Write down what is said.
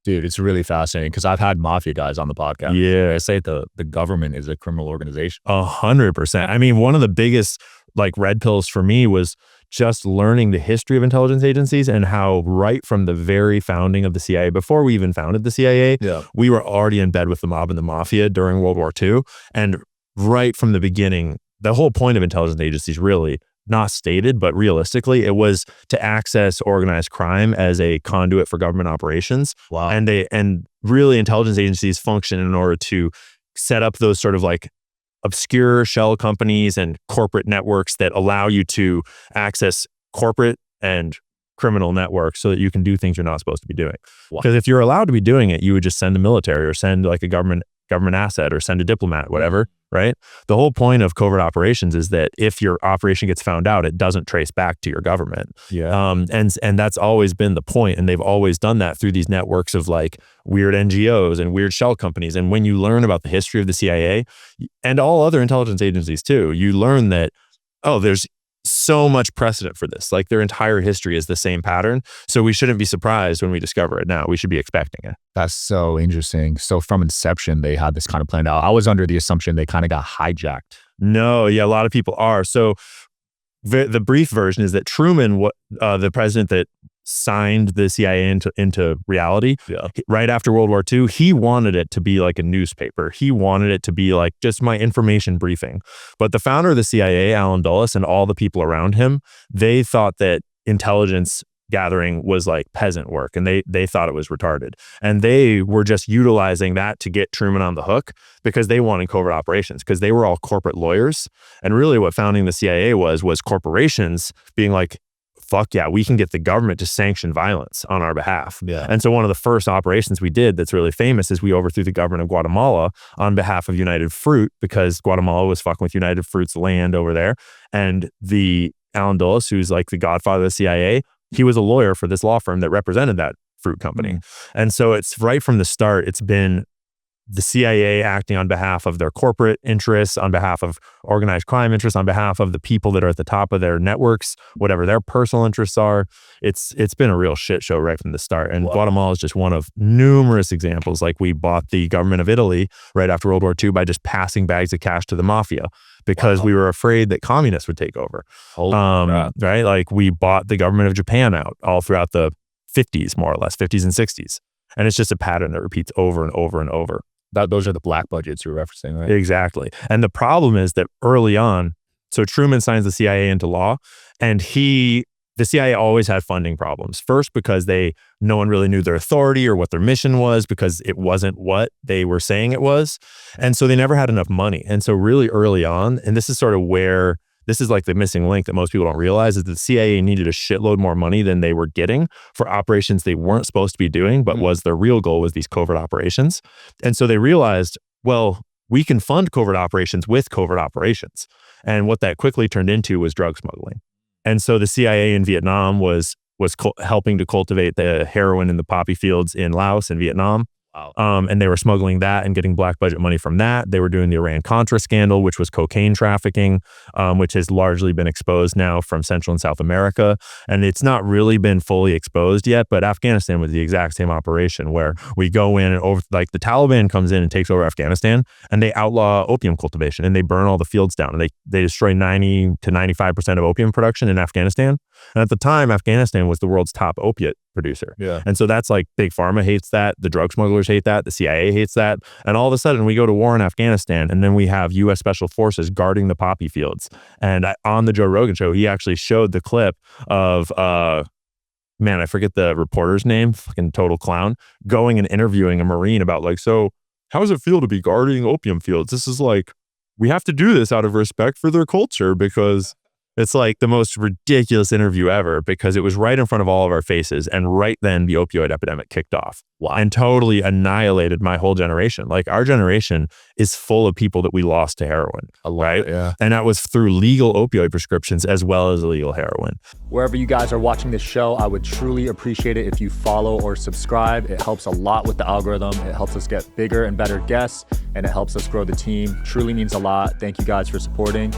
Dude, it's really fascinating because I've had Mafia guys on the podcast. Yeah. They say the government is a criminal organization. 100%. I mean, one of the biggest like red pills for me was just learning the history of intelligence agencies and how right from the very founding of the CIA, before we even founded the CIA, we were already in bed with the mob and the mafia during World War II. And right from the beginning, the whole point of intelligence agencies, really not stated, but realistically, it was to access organized crime as a conduit for government operations. Wow. And really intelligence agencies function in order to set up those sort of like obscure shell companies and corporate networks that allow you to access corporate and criminal networks so that you can do things you're not supposed to be doing. Because if you're allowed to be doing it, you would just send the military or send like a government asset or send a diplomat, whatever, right? The whole point of covert operations is that if your operation gets found out, it doesn't trace back to your government. And that's always been the point. And they've always done that through these networks of like weird NGOs and weird shell companies. And when you learn about the history of the CIA and all other intelligence agencies too, you learn that, oh, there's so much precedent for this. Like their entire history is the same pattern. So we shouldn't be surprised when we discover it now. We should be expecting it. That's so interesting. So from inception, they had this kind of planned out. I was under the assumption they kind of got hijacked. No, yeah, a lot of people are. So the brief version is that Truman, the president that signed the CIA into reality, right after World War II, he wanted it to be like a newspaper. He wanted it to be like just my information briefing. But the founder of the CIA, Allen Dulles, and all the people around him, they thought that intelligence gathering was like peasant work, and they thought it was retarded. And they were just utilizing that to get Truman on the hook because they wanted covert operations, because they were all corporate lawyers. And really what founding the CIA was corporations being like, fuck yeah, we can get the government to sanction violence on our behalf. And so one of the first operations we did that's really famous is we overthrew the government of Guatemala on behalf of United Fruit, because Guatemala was fucking with United Fruit's land over there. And the Allen Dulles, who's like the godfather of the CIA, he was a lawyer for this law firm that represented that fruit company. And so it's right from the start, it's been the CIA acting on behalf of their corporate interests, on behalf of organized crime interests, on behalf of the people that are at the top of their networks, whatever their personal interests are. It's been a real shit show right from the start. And Guatemala is just one of numerous examples. Like we bought the government of Italy right after World War II by just passing bags of cash to the mafia because we were afraid that communists would take over. Right? Like we bought the government of Japan out all throughout the 50s, more or less, 50s and 60s. And it's just a pattern that repeats over and over and over. Those are the black budgets you're referencing, right? Exactly. And the problem is that early on, so Truman signs the CIA into law, and the CIA always had funding problems. First, because no one really knew their authority or what their mission was, because it wasn't what they were saying it was. And so they never had enough money. And so really early on, and this is sort of where this is like the missing link that most people don't realize, is that the CIA needed a shitload more money than they were getting for operations they weren't supposed to be doing, but was their real goal was these covert operations. And so they realized, well, we can fund covert operations with covert operations. And what that quickly turned into was drug smuggling. And so the CIA in Vietnam was helping to cultivate the heroin in the poppy fields in Laos and Vietnam. And they were smuggling that and getting black budget money from that. They were doing the Iran-Contra scandal, which was cocaine trafficking, which has largely been exposed now from Central and South America. And it's not really been fully exposed yet, but Afghanistan was the exact same operation where we go in and like the Taliban comes in and takes over Afghanistan, and they outlaw opium cultivation and they burn all the fields down, and they destroy 90 to 95% of opium production in Afghanistan. And at the time, Afghanistan was the world's top opiate producer. And so that's like Big Pharma hates that. The drug smugglers hate that. The CIA hates that. And all of a sudden we go to war in Afghanistan, and then we have U.S. Special Forces guarding the poppy fields. And on the Joe Rogan show, he actually showed the clip of, I forget the reporter's name, fucking total clown, going and interviewing a Marine about like, so how does it feel to be guarding opium fields? This is like, we have to do this out of respect for their culture, because it's like the most ridiculous interview ever, because it was right in front of all of our faces. And right then the opioid epidemic kicked off and totally annihilated my whole generation. Like our generation is full of people that we lost to heroin, right? And that was through legal opioid prescriptions as well as illegal heroin. Wherever you guys are watching this show, I would truly appreciate it if you follow or subscribe. It helps a lot with the algorithm. It helps us get bigger and better guests, and it helps us grow the team. Truly means a lot. Thank you guys for supporting.